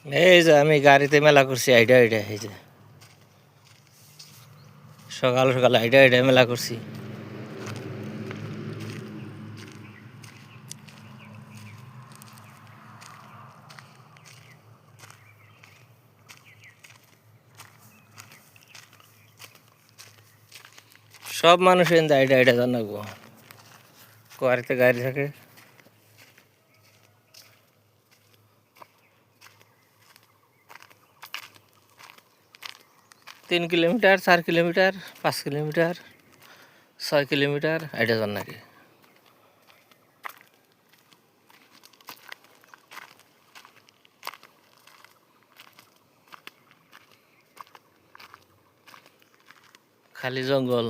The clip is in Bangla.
এই যে আমি গাড়িতে মেলা করছি আইডা আইডা এই যে সকাল সকাল আইডা আইডা মেলা করছি। সব মানুষ এনে আইডা আইডা জানাবো কোয়ারিতে গাড়ি থাকে। তিন কিলোমিটার 4 কিলোমিটার 5 কিলোমিটার 6 কিলোমিটার আইডা জান নাকি খালি জঙ্গল।